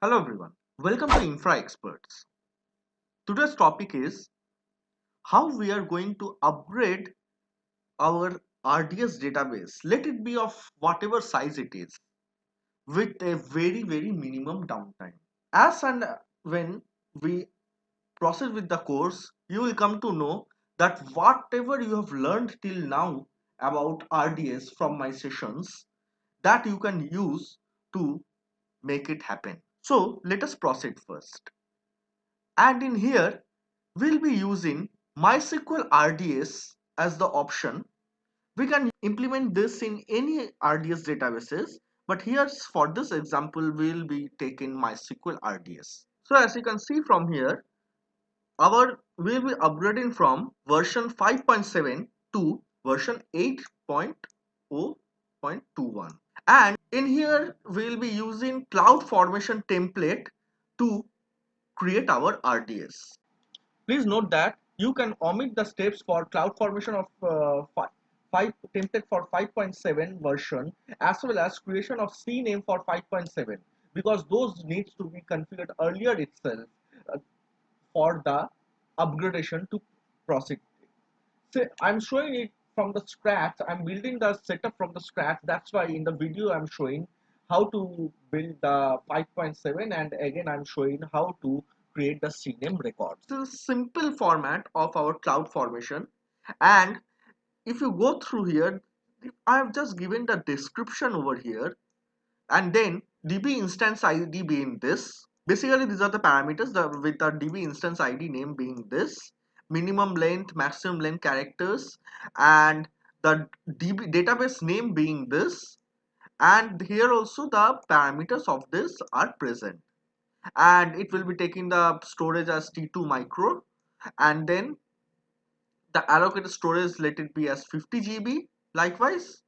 Hello everyone, welcome to Infra Experts. Today's topic is how we are going to upgrade our RDS database, let it be of whatever size it is, with a very minimum downtime. As and when we proceed with the course, you will come to know that whatever you have learned till now about RDS from my sessions, that you can use to make it happen. So let us proceed first. And in here, we'll be using MySQL RDS as the option. We can implement this in any RDS databases, but here for this example, we'll be taking MySQL RDS. So as you can see from here, we'll be upgrading from version 5.7 to version 8.0.21. And in here, we'll be using cloud formation template to create our RDS. Please note that you can omit the steps for cloud formation of 5 template for 5.7 version, as well as creation of Cname for 5.7, because those needs to be configured earlier itself uh, for the upgradation to proceed. So I'm showing it from the scratch. I'm building the setup from the scratch. That's why in the video I'm showing how to build the 5.7, and again I'm showing how to create the CNAME record. This is a simple format of our cloud formation, and if you go through here, I have just given the description over here, and then DB instance ID being this. Basically, these are the parameters with the DB instance ID name being this, minimum length, maximum length characters, and the DB database name being this, and here also the parameters of this are present, and it will be taking the storage as T2 micro, and then the allocated storage, let it be as 50 GB. Likewise,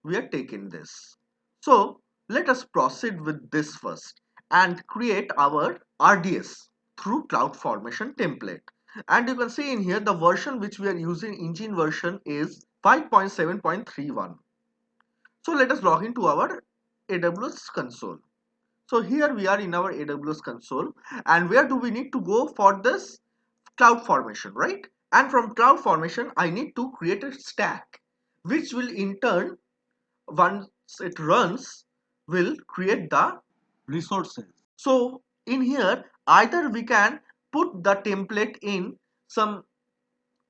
we are taking this. So let us proceed with this first and create our RDS through cloud formation template. And you can see in here the version which we are using, engine version, is 5.7.31. So let us log into our AWS console. So here we are in our AWS console, and where do we need to go for this? Cloud formation, right? And from cloud formation I need to create a stack, which will in turn, once it runs, will create the resources. So in here, either we can put the template in some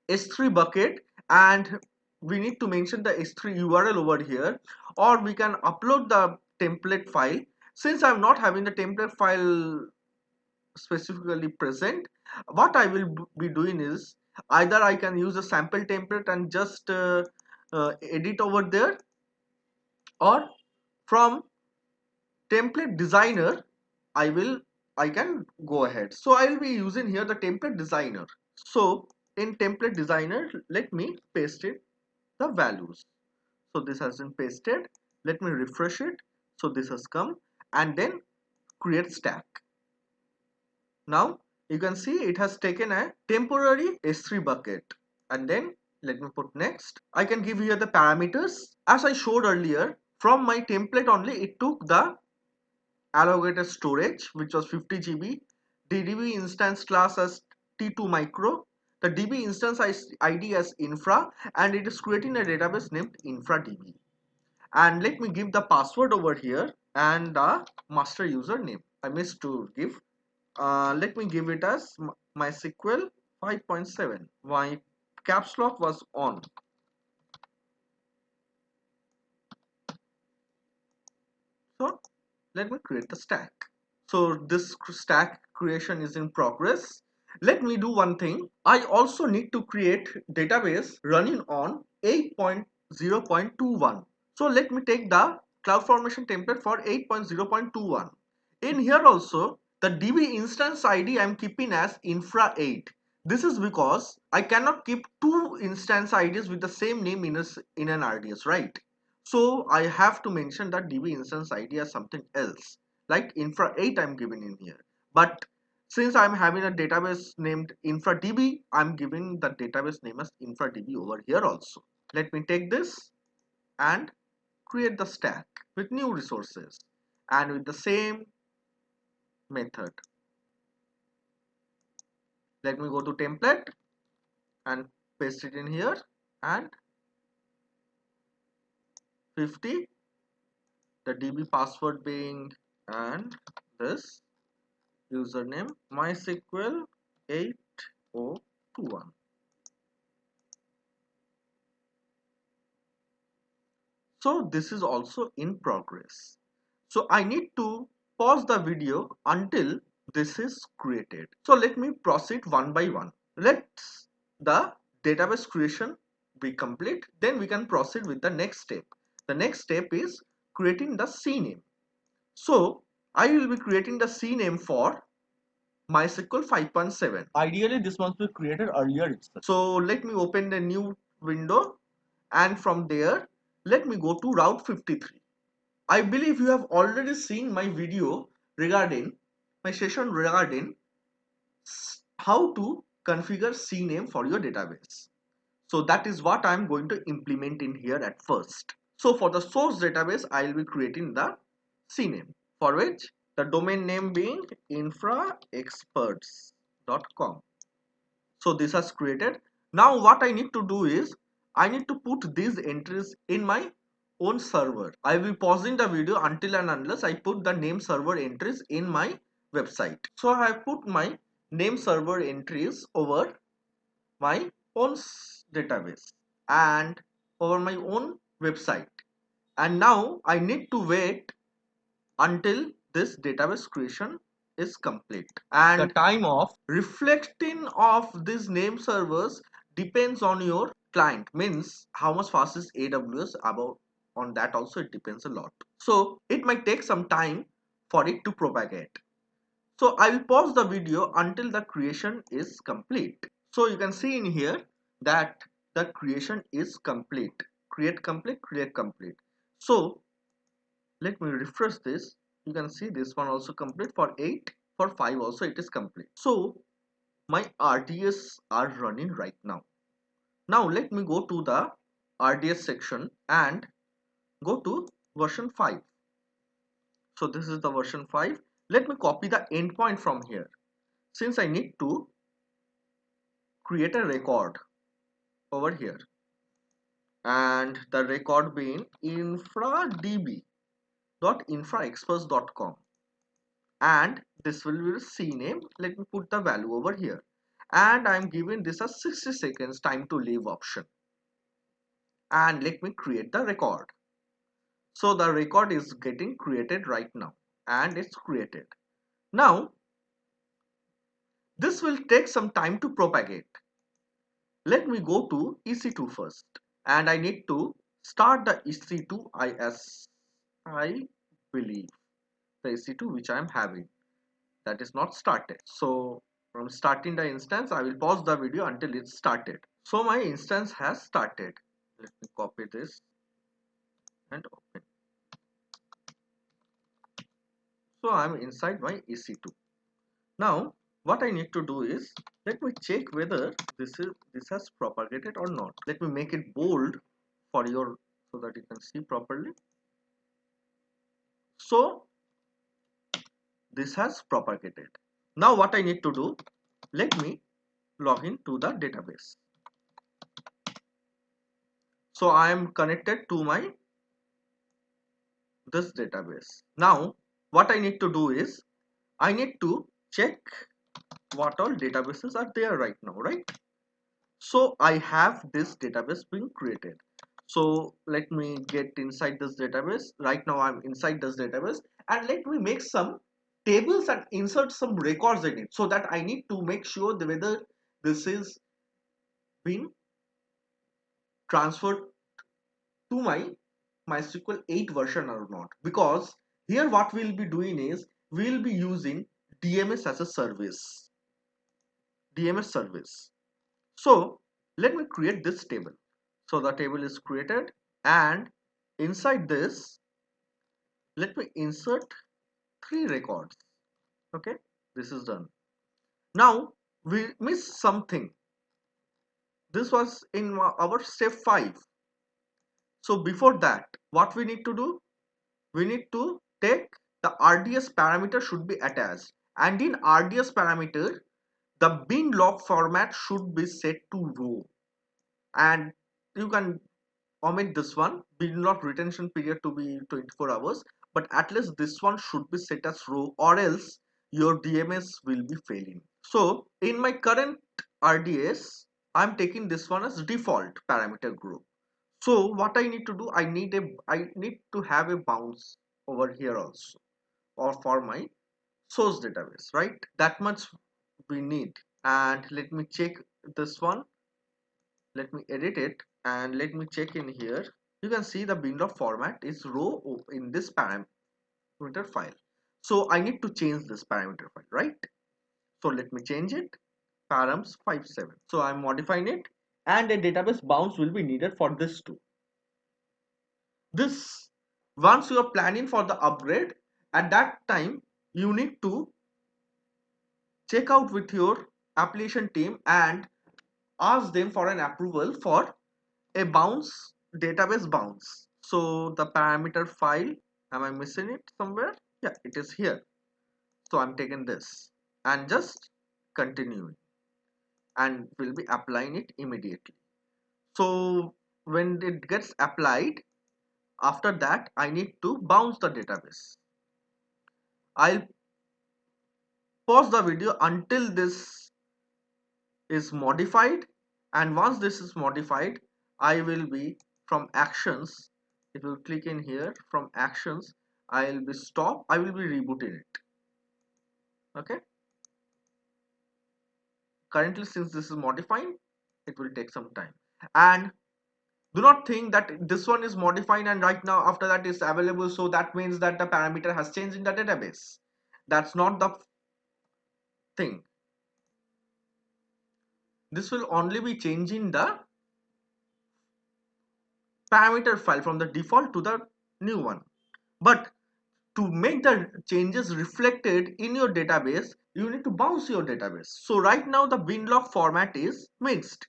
S3 bucket, and we need to mention the S3 URL over here, or we can upload the template file. Since I'm not having the template file specifically present, what I will be doing is either I can use a sample template and just edit over there, or from template designer I can go ahead. So I will be using here the template designer. So in template designer, let me paste it the values. So this has been pasted. Let me refresh it. So this has come, and then create stack. Now you can see it has taken a temporary S3 bucket, and then let me put next. I can give here the parameters as I showed earlier. From my template only, it took the allocated storage, which was 50 GB, the DB instance class as T2 micro, the DB instance ID as infra, and it is creating a database named infradb. And let me give the password over here and the master username. I missed to give. Let me give it as MySQL 5.7. My caps lock was on. So let me create the stack. So this stack creation is in progress. Let me do one thing. I also need to create database running on 8.0.21. So let me take the CloudFormation template for 8.0.21. In here also, the DB instance ID I am keeping as infra 8. This is because I cannot keep two instance IDs with the same name in an RDS, right? So I have to mention that DB instance ID as something else, like infra 8 I'm giving in here. But since I'm having a database named infradb, I'm giving the database name as infradb over here also. Let me take this and create the stack with new resources and with the same method. Let me go to template and paste it in here, and 50, the DB password being, and this username MySQL 8021. So this is also in progress. So I need to pause the video until this is created. So let me proceed one by one. Let the database creation be complete. Then we can proceed with the next step. The next step is creating the Cname. So I will be creating the Cname for MySQL 5.7. Ideally, this must be created earlier itself. So let me open the new window, and from there, let me go to Route 53. I believe you have already seen my video regarding my session regarding how to configure Cname for your database. So that is what I am going to implement in here at first. So for the source database, I will be creating the Cname, for which the domain name being infraexperts.com. So this has created. Now what I need to do is I need to put these entries in my own server. I will be pausing the video until and unless I put the name server entries in my website. So I have put my name server entries over my own database and over my own website, and now I need to wait until this database creation is complete, and the time of reflecting of these name servers depends on your client, means how much fast is AWS. About on that also it depends a lot, so it might take some time for it to propagate. So I will pause the video until the creation is complete. So you can see in here that the creation is complete. Create complete, create complete. So let me refresh this. You can see this one also complete. For 8, for 5 also it is complete. So my RDS are running right now. Now let me go to the RDS section and go to version 5. So this is the version 5. Let me copy the endpoint from here, since I need to create a record over here, and the record being infradb.infraexperts.com, and this will be the Cname. Let me put the value over here, and I'm giving this a 60 seconds time to leave option, and let me create the record. So the record is getting created right now, and it's created. Now this will take some time to propagate. Let me go to EC2 first, and I need to start the EC2 I believe the EC2 which I am having, that is not started. So from starting the instance, I will pause the video until it's started. So my instance has started. Let me copy this and open. So I'm inside my EC2. Now what I need to do is, let me check whether this has propagated or not. Let me make it bold for your, so that you can see properly. So this has propagated. Now what I need to do, let me log in to the database. So I am connected to my this database. Now what I need to do is I need to check what all databases are there right now, right? So I have this database being created. So let me get inside this database. Right now I'm inside this database, and let me make some tables and insert some records in it, so that I need to make sure that whether this is being transferred to my MySQL 8 version or not, because here what we'll be doing is we'll be using DMS as a service, DMS service. So let me create this table. So the table is created, and inside this let me insert 3 records. Okay, this is done. Now we missed something. This was in our step 5. So before that, what we need to do, we need to take the RDS parameter should be attached, And in RDS parameter, the bin log format should be set to row, and you can omit this one, bin log retention period to be 24 hours, but at least this one should be set as row, or else your DMS will be failing. So in my current RDS, I'm taking this one as default parameter group. So what I need to do, I need to have a bounce over here also, or for my source database, right? That much we need. And let me check this one. Let me edit it and let me check in here. You can see the bin log format is row in this parameter file. So I need to change this parameter file, right? So let me change it, params 57. So I'm modifying it, and a database bounce will be needed for this too. This, once you are planning for the upgrade, at that time you need to check out with your application team and ask them for an approval for a bounce, database bounce. So the parameter file, am I missing it somewhere? Yeah, it is here. So I'm taking this and just continuing, and will be applying it immediately. So when it gets applied, after that I need to bounce the database. I'll pause the video until this is modified, and once this is modified, I will be from actions. If you click in here from actions, I will be stop, I will be rebooting it. Okay, currently since this is modifying, it will take some time. And do not think that this one is modifying and right now after that is available, so that means that the parameter has changed in the database. That's not the thing. This will only be changing the parameter file from the default to the new one. But to make the changes reflected in your database, you need to bounce your database. So right now the bin log format is mixed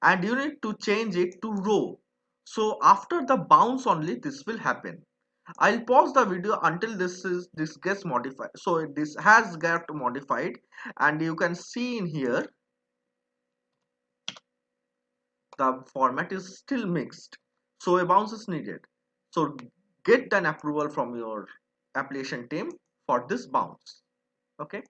and you need to change it to row. So after the bounce only this will happen. I'll pause the video until this gets modified. So this has got modified, and you can see in here the format is still mixed. So a bounce is needed. So get an approval from your application team for this bounce. Okay.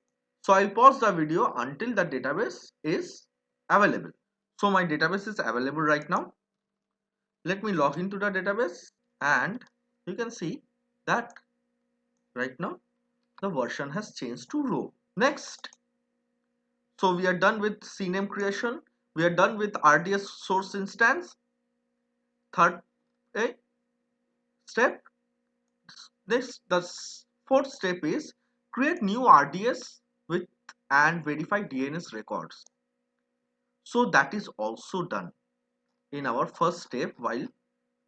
So I'll pause the video until the database is available. So my database is available right now. Let me log into the database, and you can see that right now the version has changed to row. Next, so we are done with Cname creation. We are done with RDS source instance. Third step. Next, the fourth step is create new RDS with and verify DNS records. So that is also done in our first step while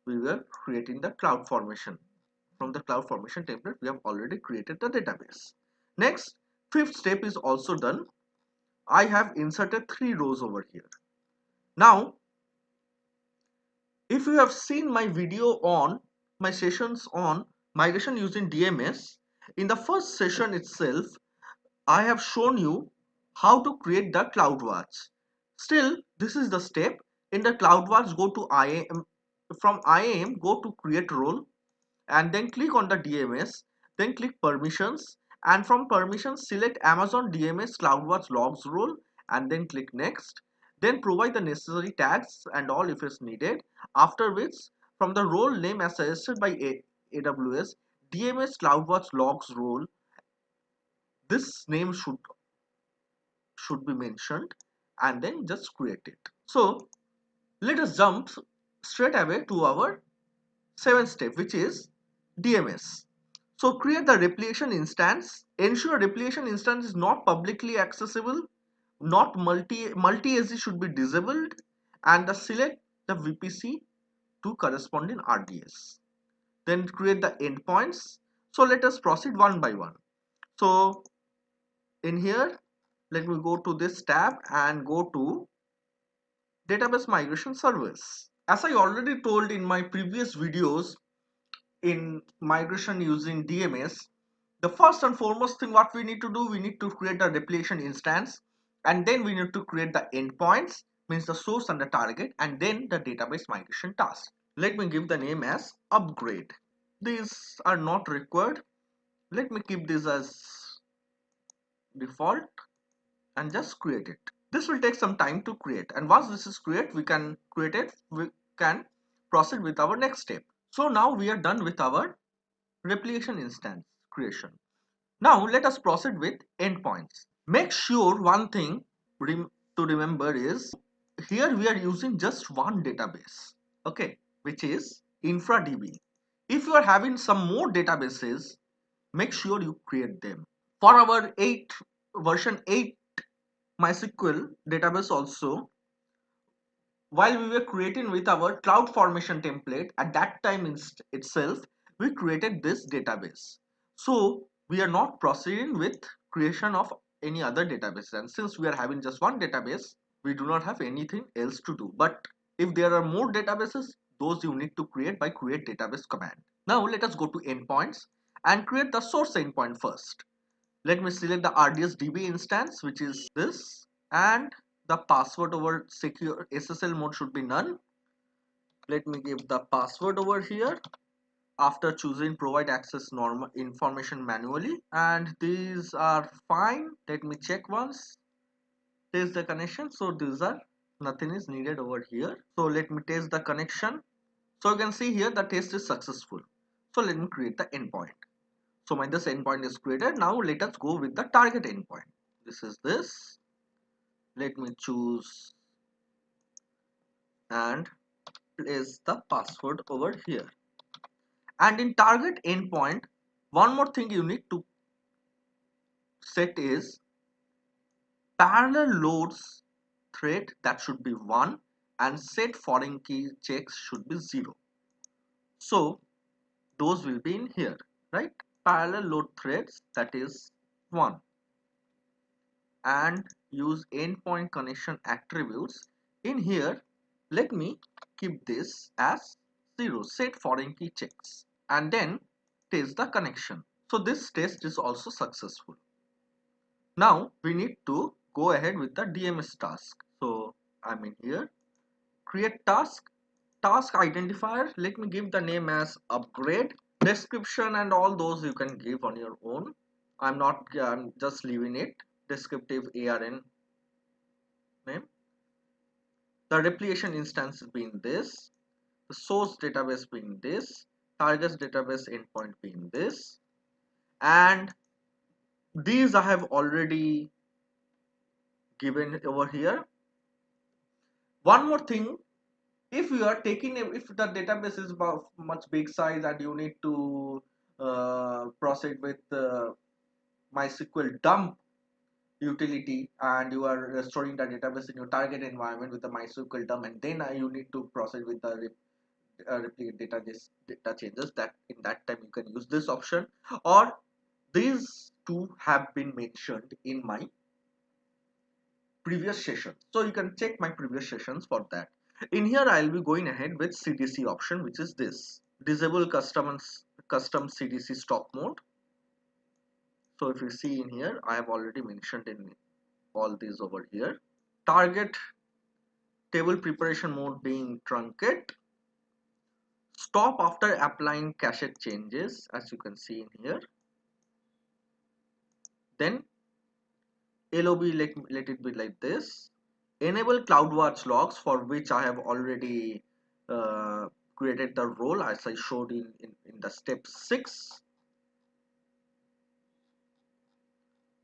we were creating the cloud formation. From the cloud formation template, we have already created the database. Next, fifth step is also done. I have inserted 3 rows over here. Now, if you have seen my video on my sessions on migration using DMS, in the first session itself, I have shown you how to create the CloudWatch. Still, this is the step. In the CloudWatch, go to IAM. From IAM, go to create role, and then click on the DMS, then click permissions, and from permissions select Amazon DMS CloudWatch logs role, and then click next, then provide the necessary tags and all if it's needed, after which from the role name as suggested by AWS DMS CloudWatch logs role, this name should be mentioned, and then just create it. So let us jump straight away to our seventh step, which is DMS. So create the replication instance. Ensure replication instance is not publicly accessible. Not multi-AZ should be disabled, and select the VPC to corresponding RDS. Then create the endpoints. So let us proceed one by one. So in here, let me go to this tab and go to database migration service. As I already told in my previous videos, in migration using DMS, The first and foremost thing what we need to do, we need to create a replication instance, and then we need to create the endpoints, means the source and the target, and then the database migration task. Let me give the name as upgrade. These are not required. Let me keep this as default and just create it. This will take some time to create, and once this is created, we can proceed with our next step. So now we are done with our replication instance creation. Now let us proceed with endpoints. Make sure one thing to remember is, here we are using just one database, okay, which is InfraDB. If you are having some more databases, make sure you create them. For our version 8 MySQL database also, while we were creating with our cloud formation template, at that time itself we created this database. So we are not proceeding with creation of any other database, and since we are having just one database, we do not have anything else to do. But if there are more databases, those you need to create by create database command. Now let us go to endpoints and create the source endpoint first. Let me select the RDS DB instance, which is this, and the password over secure SSL mode should be none. Let me give the password over here after choosing provide access normal information manually, and these are fine. Let me check once, test the connection. So these are, nothing is needed over here. So let me test the connection. So you can see here the test is successful. So let me create the endpoint. So my this endpoint is created. Now let us go with the target endpoint. This is this. Let me choose and place the password over here. And in target endpoint, one more thing you need to set is parallel loads thread, that should be 1, and set foreign key checks should be 0. So those will be in here, right? Parallel load threads, that is 1, and use endpoint connection attributes. In here, let me keep this as 0, set foreign key checks, and then test the connection. So this test is also successful. Now we need to go ahead with the DMS task. So I'm in here, create task, task identifier. Let me give the name as upgrade. Description and all those you can give on your own. I'm just leaving it descriptive ARN name. The replication instance being this, the source database being this, target database endpoint being this, and these I have already given over here. One more thing, if you are taking if the database is about much big size and you need to proceed with MySQL dump utility, and you are storing the database in your target environment with the MySQL dump, and then you need to proceed with the replicate data changes, that in that time you can use this option, or these two have been mentioned in my previous session, so you can check my previous sessions for that. In here I'll be going ahead with CDC option, which is this, disable custom CDC stop mode. So if you see in here, I have already mentioned in all these over here. Target table preparation mode being truncate, stop after applying cache changes, as you can see in here. Then LOB, let it be like this. Enable CloudWatch logs, for which I have already created the role as I showed in the step 6.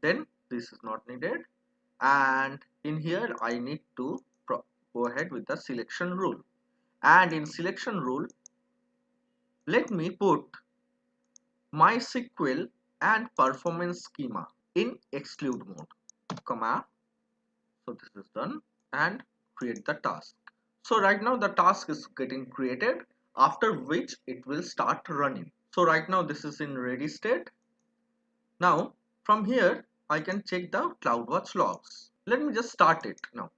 Then this is not needed, and in here I need to go ahead with the selection rule, and in selection rule let me put MySQL and performance schema in exclude mode, comma. So this is done, and create the task. So right now the task is getting created, after which it will start running. So right now this is in ready state. Now from here I can check the CloudWatch logs. Let me just start it now.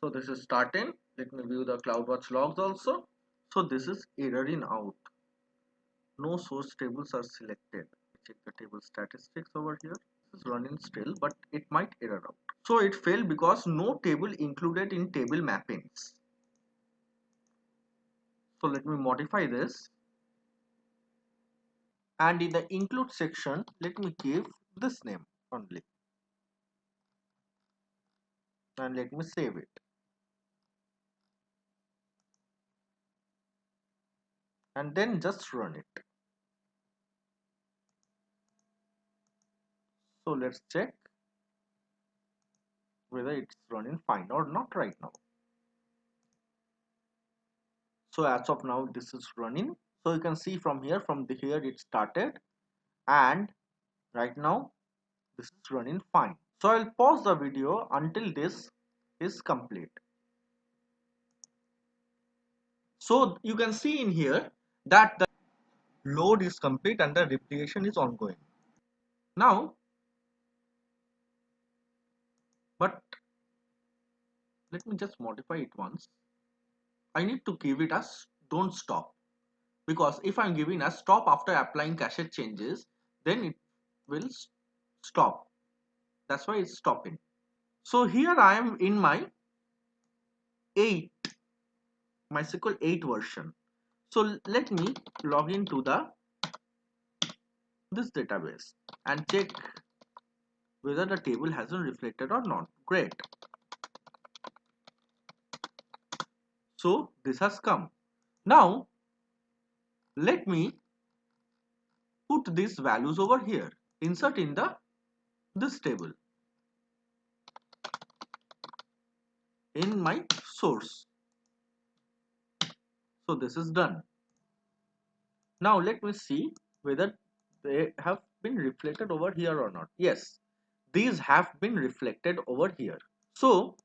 So this is starting. Let me view the CloudWatch logs also. So this is error in out. No source tables are selected. Check the table statistics over here. This is running still, but it might error out. So it failed because no table included in table mappings. So let me modify this. And in the include section, let me give this name only. And let me save it. And then just run it. So let's check whether it's running fine or not right now. So as of now, this is running. So you can see from here, here it started, and right now this is running fine. So I'll pause the video until this is complete. So you can see in here that the load is complete and the replication is ongoing. Now, but let me just modify it once. I need to give it as don't stop, because if I'm giving a stop after applying cache changes, then it will stop. That's why it's stopping. So here I am in my 8 MySQL 8 version. So let me log into this database and check whether the table hasn't reflected or not. Great. So this has come. Now let me put these values over here. Insert in this table in my source. So this is done. Now let me see whether they have been reflected over here or not. Yes, these have been reflected over here. So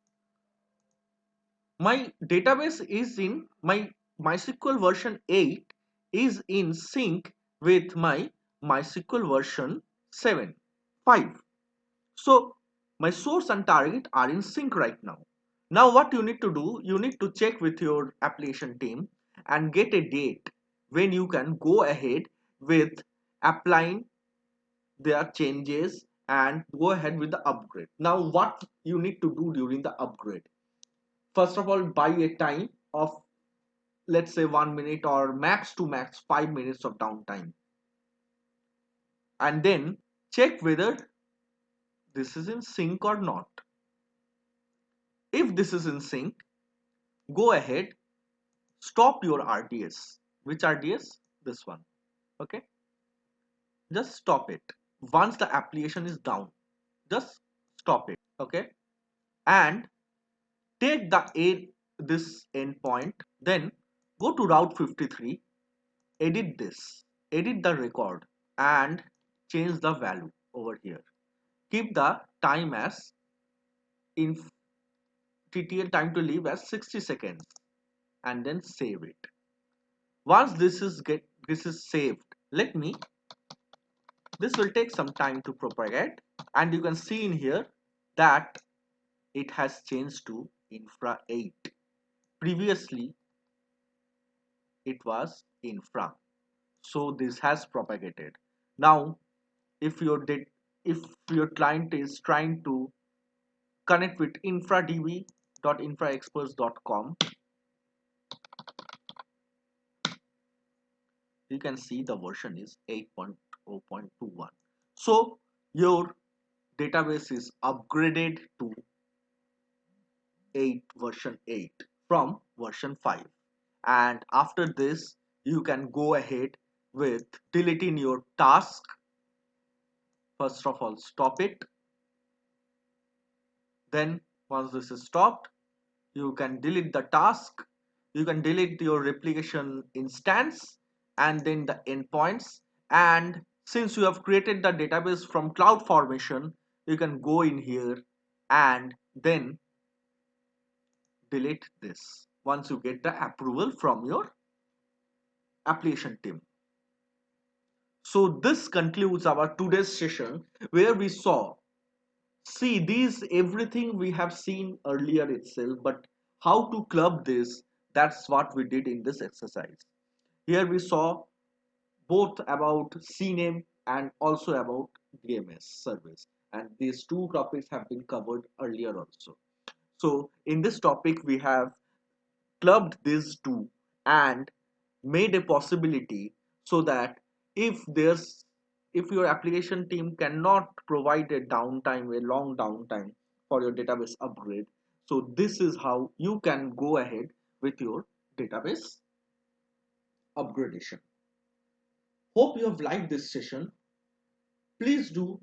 my database is in my MySQL version 8 is in sync with my MySQL version 7, 5. So my source and target are in sync right now. Now what you need to do, you need to check with your application team and get a date when you can go ahead with applying their changes and go ahead with the upgrade. Now what you need to do during the upgrade? First of all, buy a time of, let's say, 1 minute or max to max 5 minutes of downtime, and then check whether this is in sync or not. If this is in sync, go ahead, stop your RDS. Which RDS? This one. Okay, just stop it. Once the application is down, just stop it. Okay, and take this endpoint, then go to route 53, edit this, edit the record, and change the value over here. Keep the time as in TTL time to live as 60 seconds, and then save it. Once this is saved, this will take some time to propagate, and you can see in here that it has changed to infra 8. Previously it was infra, so this has propagated. Now if your client is trying to connect with infradb.infraexperts.com, you can see the version is 8.0.21. So your database is upgraded to 8 version 8 from version 5, and after this you can go ahead with deleting your task. First of all, stop it. Then once this is stopped, you can delete the task, you can delete your replication instance, and then the endpoints. And since you have created the database from CloudFormation, you can go in here and then delete this once you get the approval from your application team. So this concludes our today's session, where we saw, see, these everything we have seen earlier itself, but how to club this That's what we did in this exercise. Here we saw both about Cname and also about DMS service, and these two topics have been covered earlier also. So in this topic we have clubbed these two and made a possibility so that if there's if your application team cannot provide a downtime, a long downtime for your database upgrade, so this is how you can go ahead with your database upgradation. Hope you have liked this session. Please do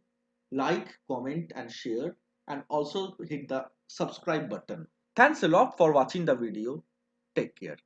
like, comment and share, and also hit the subscribe button. Thanks a lot for watching the video. Take care.